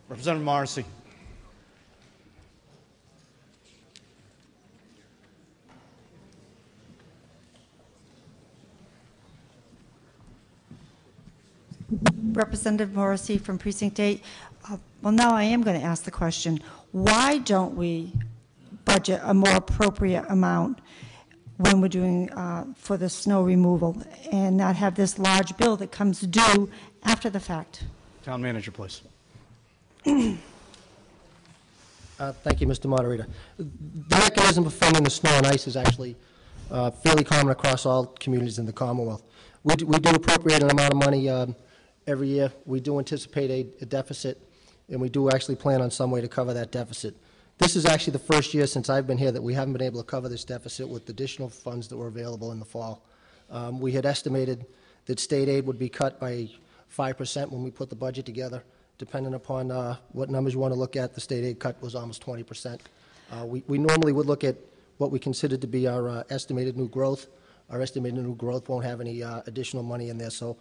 Representative Morrissey. Representative Morrissey from Precinct 8. Well, now I am going to ask the question, why don't we budget a more appropriate amount when we're doing for the snow removal and not have this large bill that comes due after the fact? Town manager, please. Thank you, Mr. Moderator. The mechanism for funding the snow and ice is actually fairly common across all communities in the Commonwealth. We do appropriate an amount of money every year. We do anticipate a deficit, and we do actually plan on some way to cover that deficit. This is actually the first year since I've been here that we haven't been able to cover this deficit with additional funds that were available in the fall. We had estimated that state aid would be cut by 5% when we put the budget together. Depending upon what numbers you want to look at, the state aid cut was almost 20%. We normally would look at what we considered to be our estimated new growth. Our estimated new growth won't have any additional money in there. So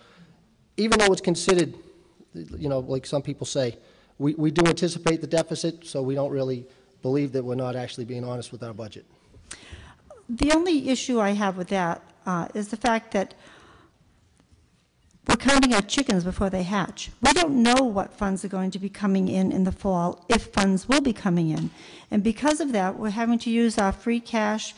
even though it's considered, you know, like some people say, we do anticipate the deficit, so we don't really believe that we're not actually being honest with our budget. The only issue I have with that is the fact that we're counting our chickens before they hatch. We don't know what funds are going to be coming in the fall, if funds will be coming in. And because of that, we're having to use our free cash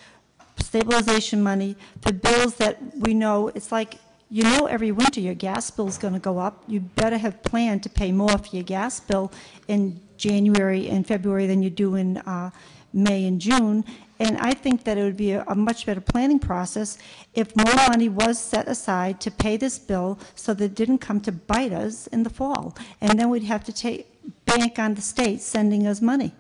stabilization money for bills that we know, it's like, you know, every winter your gas bill is going to go up. You better have planned to pay more for your gas bill in January and February than you do in May and June. And I think that it would be a much better planning process if more money was set aside to pay this bill so that it didn't come to bite us in the fall. And then we'd have to bank on the state sending us money.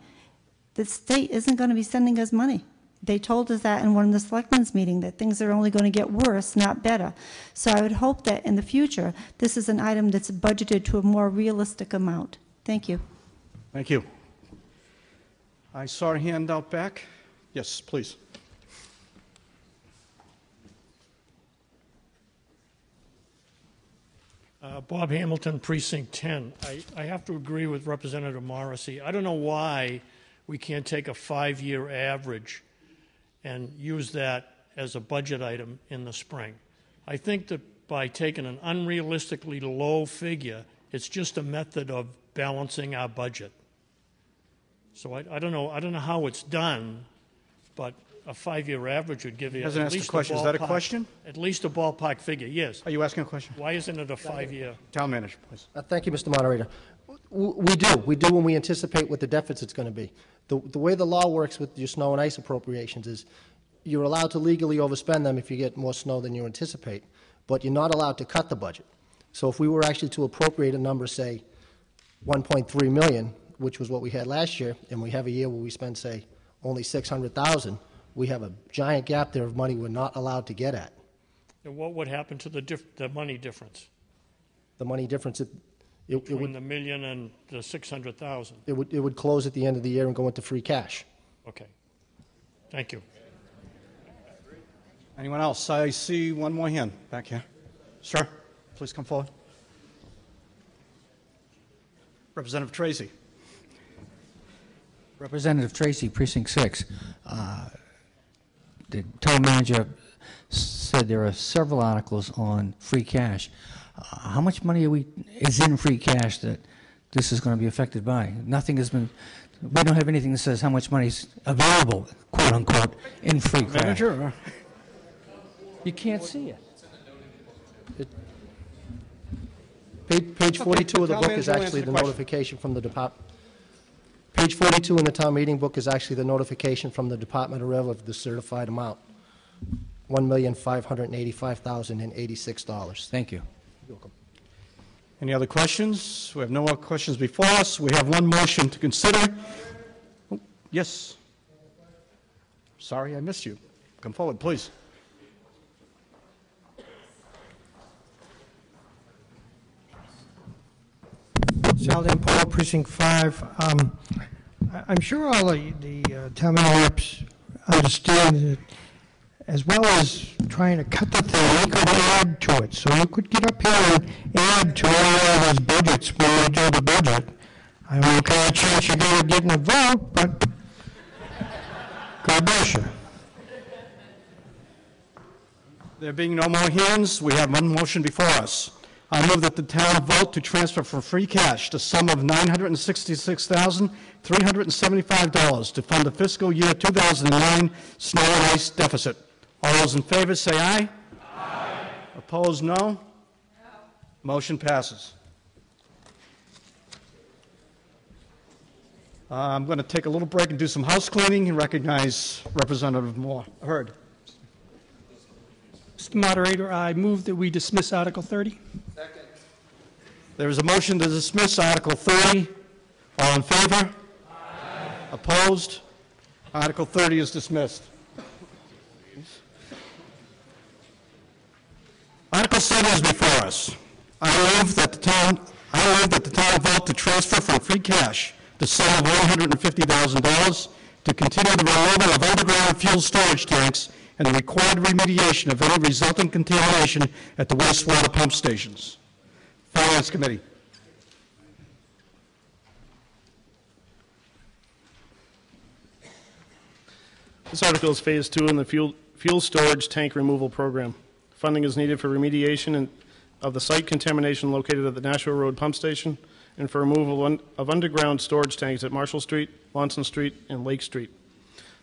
The state isn't going to be sending us money. They told us that in one of the selectmen's meeting, that things are only going to get worse, not better. So I would hope that in the future, this is an item that's budgeted to a more realistic amount. Thank you. Thank you. I saw a hand out back. Yes, please. Bob Hamilton, Precinct 10. I have to agree with Representative Morrissey. I don't know why we can't take a 5-year average and use that as a budget item in the spring. I think that by taking an unrealistically low figure, it's just a method of balancing our budget. So I don't know how it's done, but a 5-year average would give you at least a question. Is that a question? At least a ballpark figure, yes. Are you asking a question? Why isn't it a 5-year? Town manager, please. Thank you, Mr. Moderator. We do when we anticipate what the deficit's going to be. The way the law works with your snow and ice appropriations is you're allowed to legally overspend them if you get more snow than you anticipate, but you're not allowed to cut the budget. So if we were actually to appropriate a number, say, $1.3 million, which was what we had last year, and we have a year where we spend, say, only $600,000, we have a giant gap there of money we're not allowed to get at. And what would happen to the money difference? The money difference, between the million and the 600,000? It would close at the end of the year and go into free cash. Okay. Thank you. Anyone else? I see one more hand back here. Sir, please come forward. Representative Tracy. Representative Tracy, Precinct 6. The town manager said there are several articles on free cash. How much money is in free cash that this is going to be affected by? Nothing has been. We don't have anything that says how much money is available, quote unquote, in free cash. Manager? You can't see it. Page 42 of the book is actually the notification from the department. Page 42 in the town meeting book is actually the notification from the Department of Revenue of the certified amount, $1,585,086. Thank you. You're welcome. Any other questions? We have no more questions before us. We have one motion to consider. Oh, yes. Sorry, I missed you. Come forward, please. Sal Paul, Precinct 5. I'm sure all the town meeting reps understand that, as well as trying to cut the thing, we could add to it. So you could get up here and add to all those budgets when we do the budget. I don't know what kind of chance you're going to get in a vote, but God bless you. There being no more hands, we have one motion before us. I move that the town vote to transfer from free cash the sum of $966,375 to fund the fiscal year 2009 snow and ice deficit. All those in favor say aye. Aye. Opposed, no? No. Motion passes. I'm going to take a little break and do some house cleaning and recognize Representative Hurd. Mr. Moderator, I move that we dismiss Article 30. Second. There is a motion to dismiss Article 30. All in favor? Aye. Opposed? Article 30 is dismissed. Article 7 is before us. I move that the town vote to transfer from free cash the sum of $150,000 to continue the removal of underground fuel storage tanks and the required remediation of any resultant contamination at the wastewater pump stations. Finance Committee. This article is Phase 2 in the fuel storage tank removal program. Funding is needed for remediation of the site contamination located at the Nashua Road pump station and for removal of underground storage tanks at Marshall Street, Lonson Street, and Lake Street.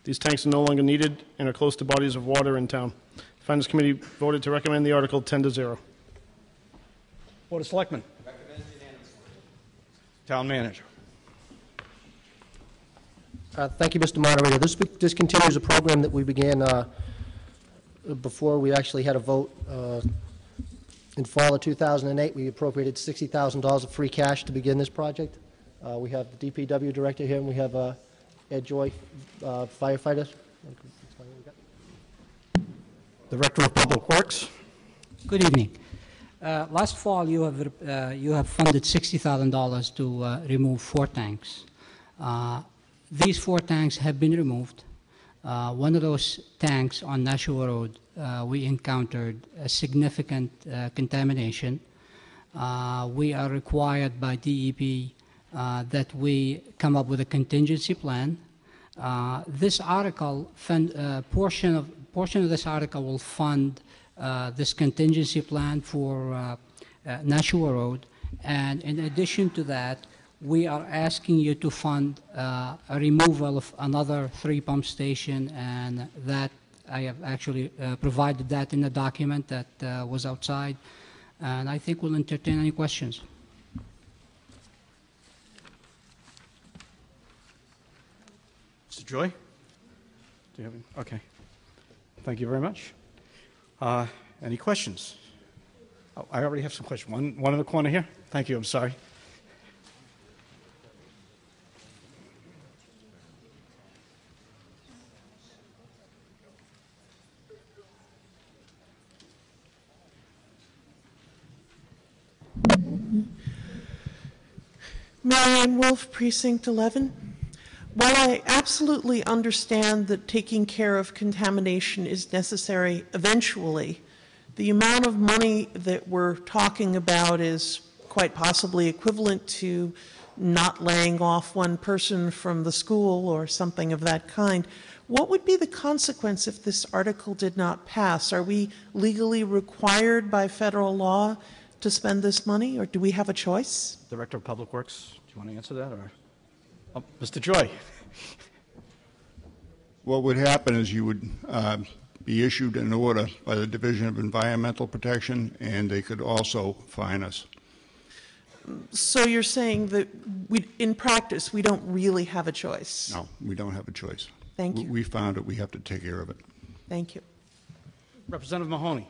These tanks are no longer needed and are close to bodies of water in town. The Finance Committee voted to recommend the article 10-0. Board of Selectmen. Recommend unanimously. Town Manager. Thank you, Mr. Moderator. This continues a program that we began before we actually had a vote. In fall of 2008, we appropriated $60,000 of free cash to begin this project. We have the DPW director here, and we have Ed Joy, firefighter. Director of Public Works. Good evening. Last fall, you have funded $60,000 to remove 4 tanks. These 4 tanks have been removed. One of those tanks on Nashua Road, we encountered a significant contamination. We are required by DEP that we come up with a contingency plan. This article, portion of this article will fund this contingency plan for Nashua Road, and in addition to that, we are asking you to fund a removal of another 3 pump station, and that I have actually provided that in the document that was outside, and I think we'll entertain any questions. Mr. Joy? Do you have any? Okay. Thank you very much. Any questions? Oh, I already have some questions. One in the corner here. Thank you. I'm sorry. Marianne Wolf, Precinct 11. While I absolutely understand that taking care of contamination is necessary eventually, the amount of money that we're talking about is quite possibly equivalent to not laying off one person from the school or something of that kind. What would be the consequence if this article did not pass? Are we legally required by federal law to spend this money, or do we have a choice? Director of Public Works, do you want to answer that, or? Oh, Mr. Joy. What would happen is you would be issued an order by the Division of Environmental Protection, and they could also fine us. So you're saying that in practice, we don't really have a choice? No, we don't have a choice. Thank you. We found it. We have to take care of it. Thank you. Representative Mahoney.